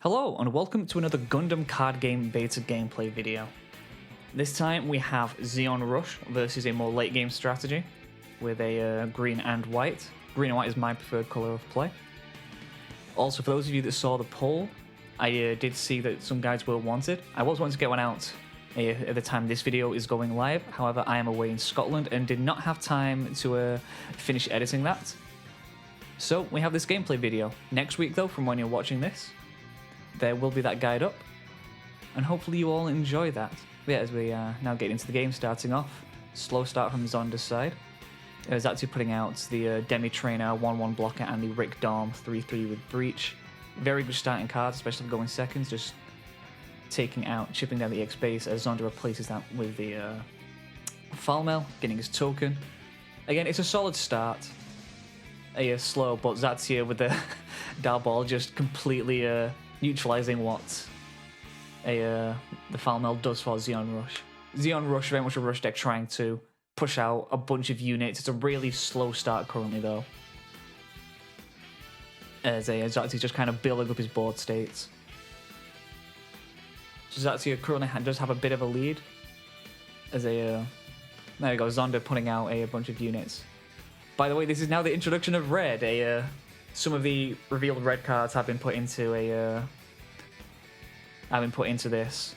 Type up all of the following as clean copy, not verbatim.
Hello and welcome to another Gundam card game beta gameplay video. This time we have Zeon Rush versus a more late game strategy with a green and white. Green and white is my preferred colour of play. Also, for those of you that saw the poll, I did see that some guides were wanted. I was wanting to get one out at the time this video is going live. However, I am away in Scotland and did not have time to finish editing that. So we have this gameplay video. Next week though, from when you're watching this, there will be that guide up, and hopefully you all enjoy that. But yeah, as we now get into the game, starting off, slow start from Zonda's side. I was actually putting out the Demi Trainer 1-1 blocker and the Rick Dorm 3-3 with Breach. Very good starting cards, especially for going seconds, just taking out, chipping down the EX base as Zonda replaces that with the Falmel, getting his token. Again, it's a solid start. Slow, but Zatsia with the Dar Ball just completely neutralizing what the Falmel does for Zeon Rush. Zeon Rush, very much a rush deck trying to push out a bunch of units. It's a really slow start currently though, as Zatsia just kind of building up his board states. So Zatsia currently does have a bit of a lead, as there we go, Zonda putting out a bunch of units. By the way, this is now the introduction of red. Some of the revealed red cards have been put into this,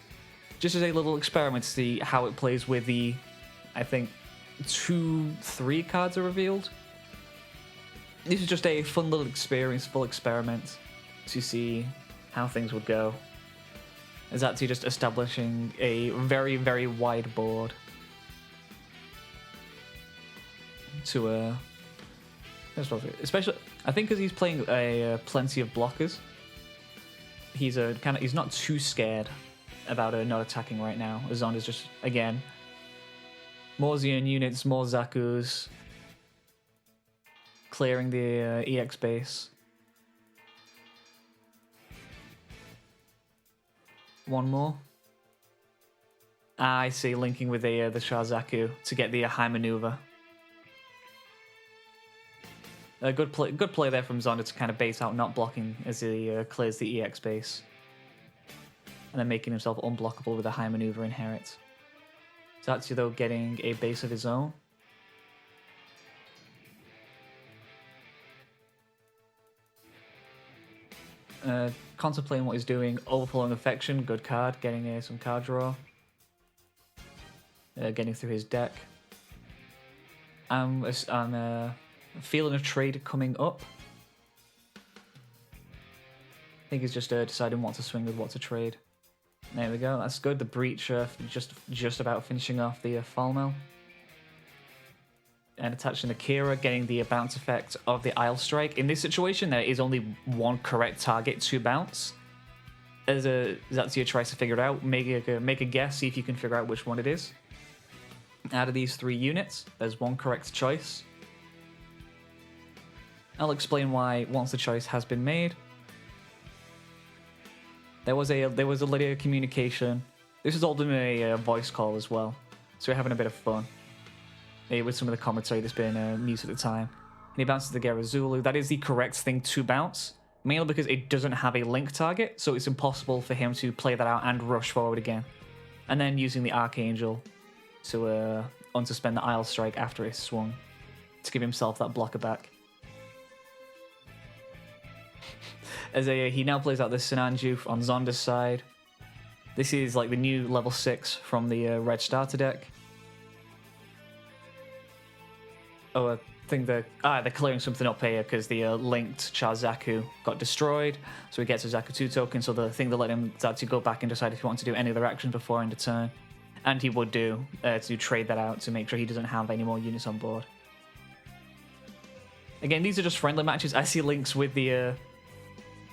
just as a little experiment to see how it plays with the, I think, 2-3 cards are revealed. This is just a fun little experience, full experiment to see how things would go. It's actually just establishing a very, very wide board to especially, I think, because he's playing plenty of blockers. He's not too scared about not attacking right now. Zonda's just, again, more Zeon units, more Zaku's, clearing the EX base. One more. I see, linking with the Char Zaku to get the high maneuver. A good play there from Zonda to kind of bait out not blocking as he clears the EX base, and then making himself unblockable with a high maneuver inherit. Zatsu though getting a base of his own. Contemplating what he's doing, overflowing affection, good card, getting some card draw, getting through his deck. I'm feeling a trade coming up. I think he's just deciding what to swing with, what to trade. There we go, that's good. The Breach just about finishing off the Falmel. And attaching the Kira, getting the bounce effect of the Isle Strike. In this situation, there is only one correct target to bounce. As Zatsia tries to figure it out, make a guess, see if you can figure out which one it is. Out of these 3 units, there's one correct choice. I'll explain why once the choice has been made. There was a little communication. This is all done in a voice call as well, so we're having a bit of fun with some of the commentary that's been mute at the time. And he bounces the Gera Zulu. That is the correct thing to bounce, mainly because it doesn't have a link target, so it's impossible for him to play that out and rush forward again. And then using the Archangel to unsuspend the Isle Strike after it's swung to give himself that blocker back. As he now plays out the Sinanju on Zonda's side. This is like the new level 6 from the red starter deck. Oh, I think they're clearing something up here because the linked Char Zaku got destroyed, so he gets a Zaku 2 token, so the thing that let him to go back and decide if he wants to do any other actions before end of turn. And he would do to trade that out to make sure he doesn't have any more units on board. Again, these are just friendly matches. I see links with the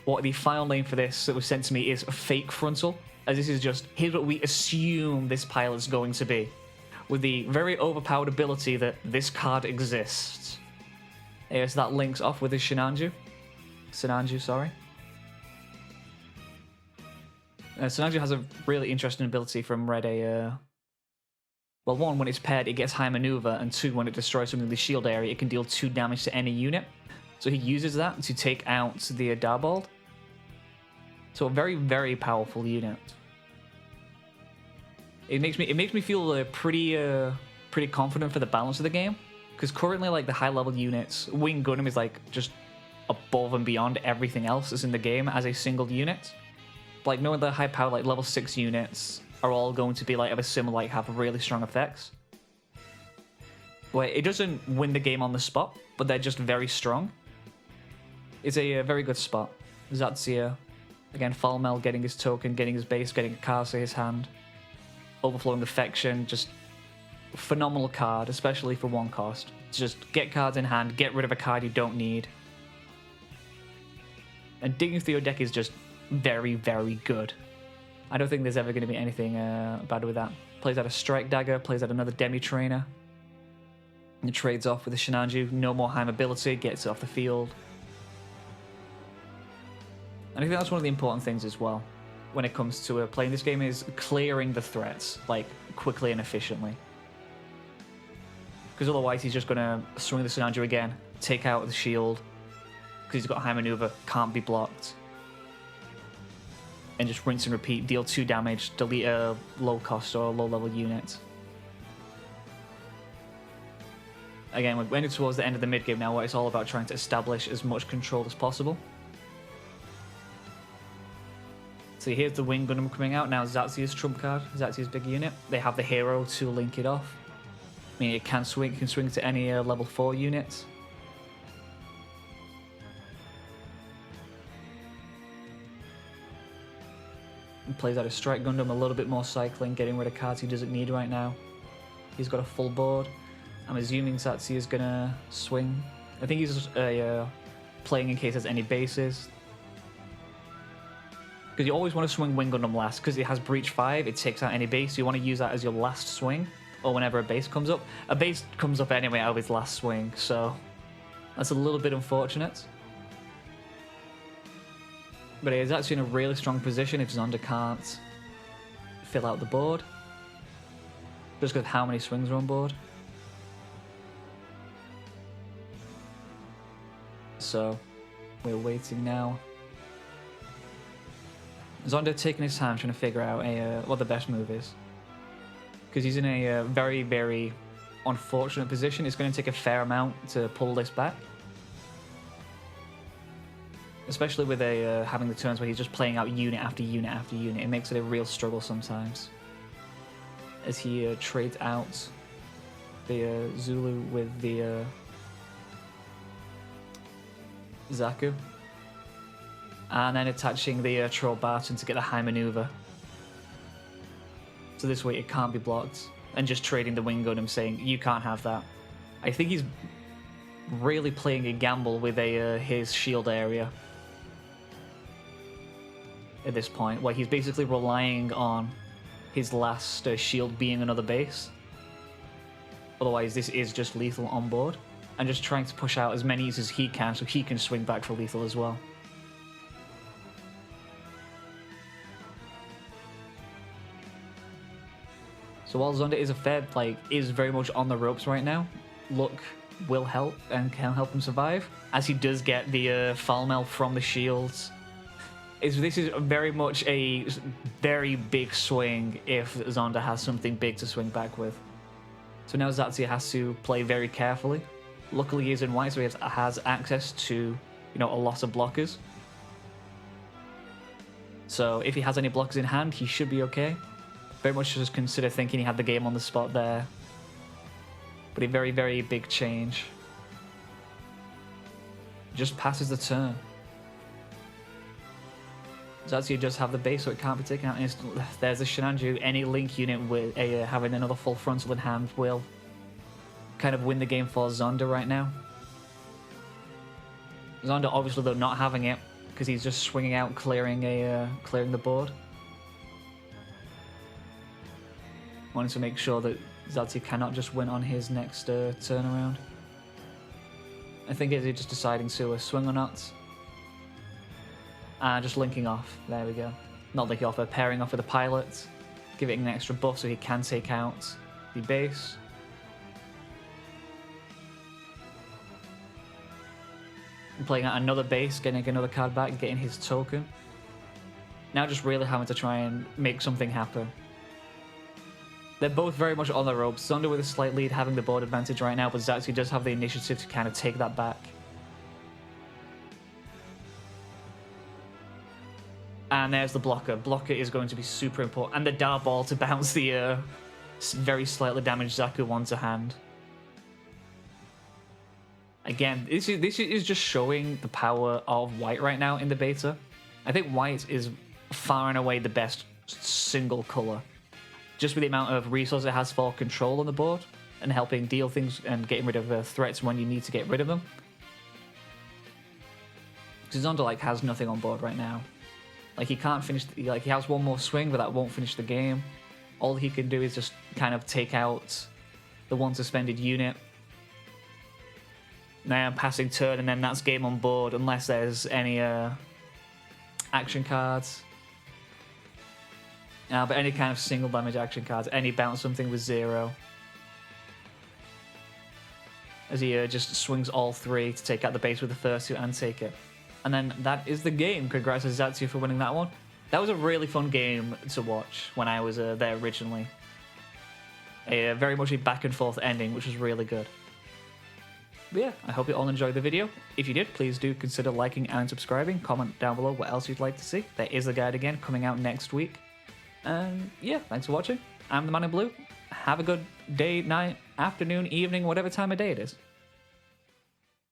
what the file name for this that was sent to me is Fake Frontal, as this is just, here's what we assume this pilot's going to be, with the very overpowered ability that this card exists. So that links off with his Sinanju, sorry. Sinanju has a really interesting ability from red. Well, 1, when it's paired, it gets high maneuver, and 2, when it destroys something in the shield area, it can deal 2 damage to any unit. So he uses that to take out the Darbald. So a very, very powerful unit. It makes me feel pretty confident for the balance of the game, because currently like the high level units, Wing Gundam is like just above and beyond everything else that's in the game as a single unit. Like knowing the high power like level 6 units are all going to be like of a similar, like have really strong effects. Where it doesn't win the game on the spot, but they're just very strong. It's a very good spot. Zatsia, again, Falmel getting his token, getting his base, getting a card to his hand. Overflowing Affection, just phenomenal card, especially for 1 cost. Just get cards in hand, get rid of a card you don't need. And digging through your deck is just very, very good. I don't think there's ever going to be anything bad with that. Plays out a Strike Dagger, plays out another Demi Trainer. And trades off with the Shinanju, no more high mobility, gets it off the field. And I think that's one of the important things as well when it comes to playing this game is clearing the threats, like, quickly and efficiently. Because otherwise he's just going to swing the Shinanju again, take out the shield, because he's got high maneuver, can't be blocked. And just rinse and repeat, deal 2 damage, delete a low cost or low level unit. Again, we're getting towards the end of the mid game now, where it's all about trying to establish as much control as possible. So here's the Wing Gundam coming out. Now Zatsia's trump card, Zatsia's big unit. They have the hero to link it off. I mean, it can swing to any level 4 units. And plays out a Strike Gundam, a little bit more cycling, getting rid of cards he doesn't need right now. He's got a full board. I'm assuming Zatsia is gonna swing. I think he's playing in case there's any bases. Because you always want to swing Wing Gundam last, because it has Breach 5, it takes out any base, so you want to use that as your last swing, or whenever a base comes up. A base comes up anyway out of his last swing, so that's a little bit unfortunate. But he's actually in a really strong position if Zonda can't fill out the board. Just because of how many swings are on board. So, we're waiting now. Zonda taking his time trying to figure out what the best move is. Because he's in a very, very unfortunate position. It's going to take a fair amount to pull this back. Especially with having the turns where he's just playing out unit after unit after unit. It makes it a real struggle sometimes. As he trades out the Zulu with the Zaku. And then attaching the Troll Barton to get the high maneuver. So this way it can't be blocked. And just trading the Wing Gundam saying, you can't have that. I think he's really playing a gamble with his shield area. At this point, where he's basically relying on his last shield being another base. Otherwise, this is just lethal on board. And just trying to push out as many as he can so he can swing back for lethal as well. So while Zonda is very much on the ropes right now, luck will help and can help him survive, as he does get the Falmel from the shields. This is very much a very big swing if Zonda has something big to swing back with. So now Zatsia has to play very carefully. Luckily he is in white, so he has access to, a lot of blockers. So if he has any blockers in hand, he should be okay. Very much just consider thinking he had the game on the spot there. But a very, very big change. Just passes the turn. Zatsia does have the base, so it can't be taken out instantly. There's a Shinanju. Any link unit with having another full frontal in hand will kind of win the game for Zonda right now. Zonda obviously though not having it, because he's just swinging out, clearing the board. Wanting to make sure that Zatsia cannot just win on his next turnaround. I think is he just deciding to swing or not. Just linking off. There we go. Not linking off, but pairing off with the pilot. Give it an extra buff so he can take out the base. And playing out another base, getting another card back, getting his token. Now just really having to try and make something happen. They're both very much on the ropes. Thunder with a slight lead, having the board advantage right now, but Zatsu does have the initiative to kind of take that back. And there's the blocker. Blocker is going to be super important. And the dart ball to bounce the very slightly damaged Zaku one to hand. Again, this is just showing the power of White right now in the beta. I think White is far and away the best single color. Just with the amount of resources it has for control on the board and helping deal things and getting rid of threats when you need to get rid of them. Because Zonda like has nothing on board right now. Like he can't finish. Like he has one more swing, but that won't finish the game. All he can do is just kind of take out the one suspended unit. Now passing turn, and then that's game on board unless there's any action cards. But any kind of single damage action cards, any bounce something with 0. As he just swings all 3 to take out the base with the Fursuit and take it. And then that is the game. Congrats to Zatsu for winning that one. That was a really fun game to watch when I was there originally. Very much a back and forth ending, which was really good. But yeah, I hope you all enjoyed the video. If you did, please do consider liking and subscribing. Comment down below what else you'd like to see. There is the guide again coming out next week. And yeah, thanks for watching. I'm the Man in Blue. Have a good day, night, afternoon, evening, whatever time of day it is.